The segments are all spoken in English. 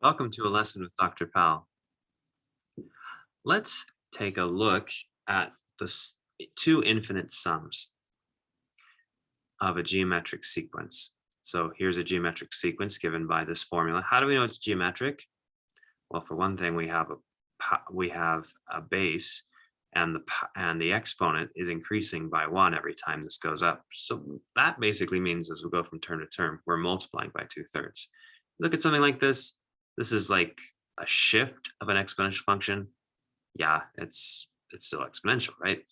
Welcome to a lesson with Dr. Powell. Let's take a look at the two infinite sums of a geometric sequence. So here's a geometric sequence given by this formula. How do we know it's geometric? Well, for one thing, we have a base, and the exponent is increasing by 1 every time this goes up. So that basically means as we go from term to term, we're multiplying by 2/3. Look at something like this. This is like a shift of an exponential function. Yeah, it's still exponential, right?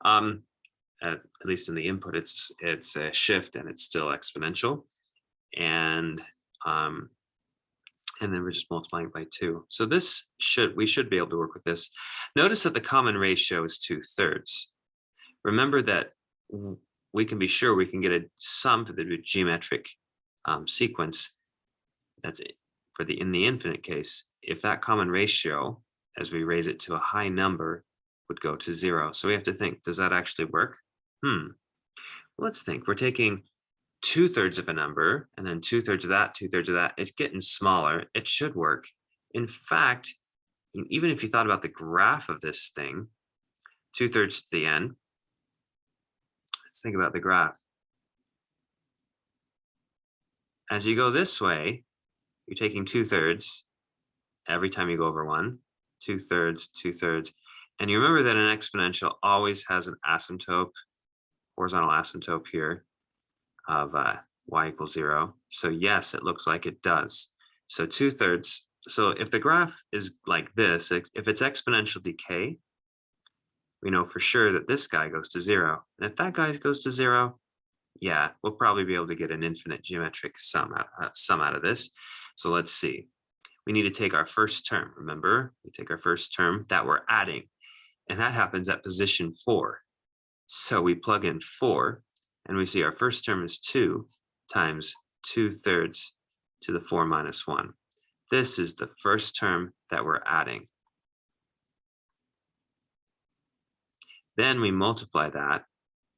Um, at least in the input, it's a shift and it's still exponential, and um, and then we're just multiplying by 2. So we should be able to work with this. Notice that the common ratio is 2/3. Remember that we can be sure we can get a sum for the geometric sequence. That's it for the in the infinite case. If that common ratio, as we raise it to a high number, would go to 0. So we have to think, does that actually work? Let's think. We're taking 2/3 of a number and then 2/3 of that, 2/3 of that. It's getting smaller. It should work. In fact, even if you thought about the graph of this thing, 2/3 to the n, let's think about the graph. As you go this way, you're taking 2/3 every time you go over 1, 2/3, 2/3. And you remember that an exponential always has an asymptote, horizontal asymptote here of y equals 0. So yes, it looks like it does. So 2/3. So if the graph is like this, if it's exponential decay, we know for sure that this guy goes to 0. And if that guy goes to 0, yeah, we'll probably be able to get an infinite geometric sum out of this. So let's see. We need to take our first term. Remember, we take our first term that we're adding, and that happens at position 4. So we plug in 4, and we see our first term is 2 times 2/3 to the 4 minus 1. This is the first term that we're adding. Then we multiply that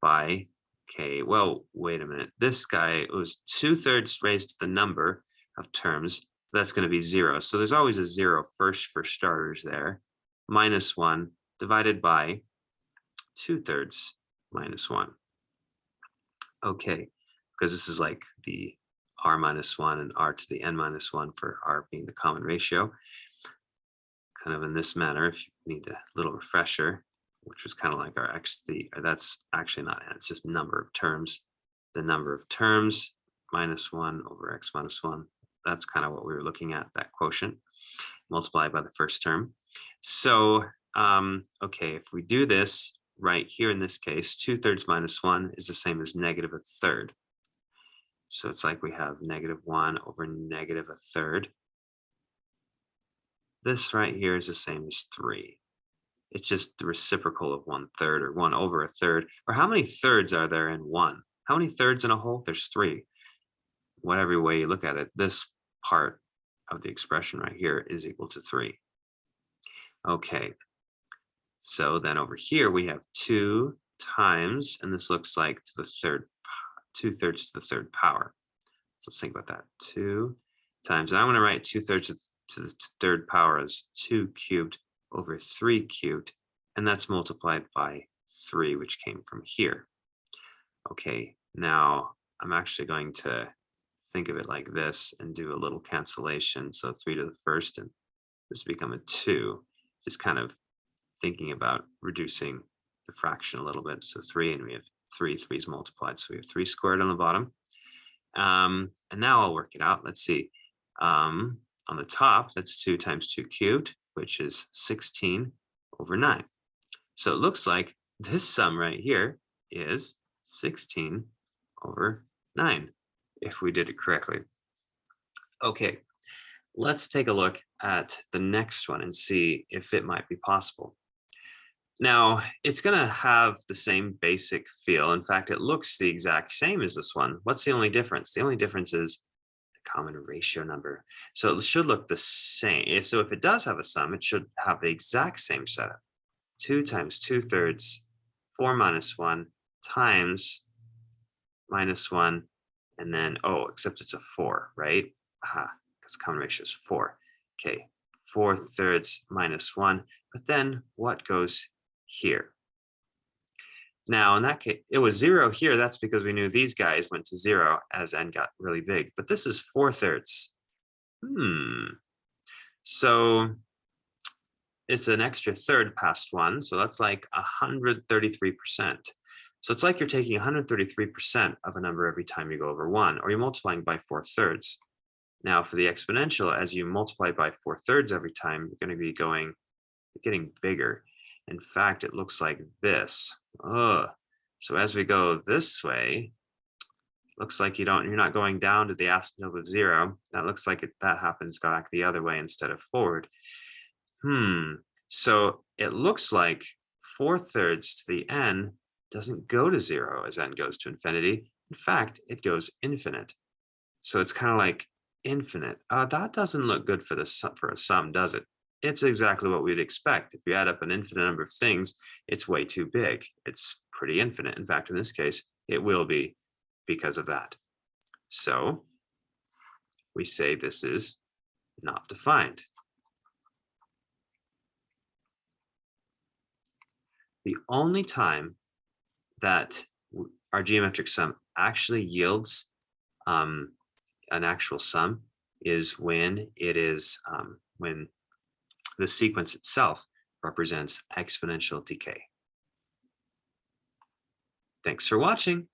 by, okay, well, wait a minute. This guy was 2/3 raised to the number of terms. That's going to be 0. So there's always a 0 first for starters there. Minus 1 divided by 2/3 minus 1. Okay, because this is like the r minus 1 and r to the n minus 1 for r being the common ratio. Kind of in this manner, if you need a little refresher, which was kind of like our that's actually not n, it's just number of terms. The number of terms minus 1 over x minus 1. That's kind of what we were looking at, that quotient, multiplied by the first term. So, okay, if we do this right here in this case, 2/3 minus 1 is the same as negative a third. So it's like we have -1 over negative a third. This right here is the same as 3. It's just the reciprocal of 1/3 or 1 over a third. Or how many thirds are there in 1? How many thirds in a whole? There's 3. Whatever way you look at it, this part of the expression right here is equal to 3. Okay, so then over here we have 2 times, and this looks like to the third, 2/3 to the third power. So let's think about that. 2 times, and I'm going to write 2/3 to the third power as 2 cubed over 3 cubed, and that's multiplied by 3, which came from here. Okay, now I'm actually going to think of it like this and do a little cancellation. So 3 to the first, and this become a 2, just kind of thinking about reducing the fraction a little bit. So 3, and we have 3's multiplied. So we have 3 squared on the bottom. And now I'll work it out. Let's see. On the top, that's 2 times 2 cubed, which is 16 over 9. So it looks like this sum right here is 16 over 9, if we did it correctly. Okay, let's take a look at the next one and see if it might be possible. Now, it's going to have the same basic feel. In fact, it looks the exact same as this one. What's the only difference? The only difference is the common ratio number. So it should look the same. So if it does have a sum, it should have the exact same setup. 2 times 2/3, 4 minus 1 times minus 1, and then, oh, except it's a 4, right? Because common ratio is 4. Okay, 4/3 minus 1. But then what goes here? Now, in that case, it was 0 here. That's because we knew these guys went to 0 as n got really big. But this is 4/3. So it's an extra third past 1. So that's like 133%. So it's like you're taking 133% of a number every time you go over 1, or you're multiplying by 4/3. Now, for the exponential, as you multiply by 4/3 every time, you're going to be getting bigger. In fact, it looks like this. Ugh. So as we go this way, looks like you're not going down to the asymptote of 0. That looks like that happens back the other way instead of forward. So it looks like 4/3 to the n doesn't go to 0 as n goes to infinity. In fact, it goes infinite. So it's kind of like infinite. That doesn't look good for a sum, does it? It's exactly what we'd expect. If you add up an infinite number of things, it's way too big. It's pretty infinite. In fact, in this case, it will be because of that. So we say this is not defined. The only time that our geometric sum actually yields an actual sum is when it is when the sequence itself represents exponential decay. Thanks for watching.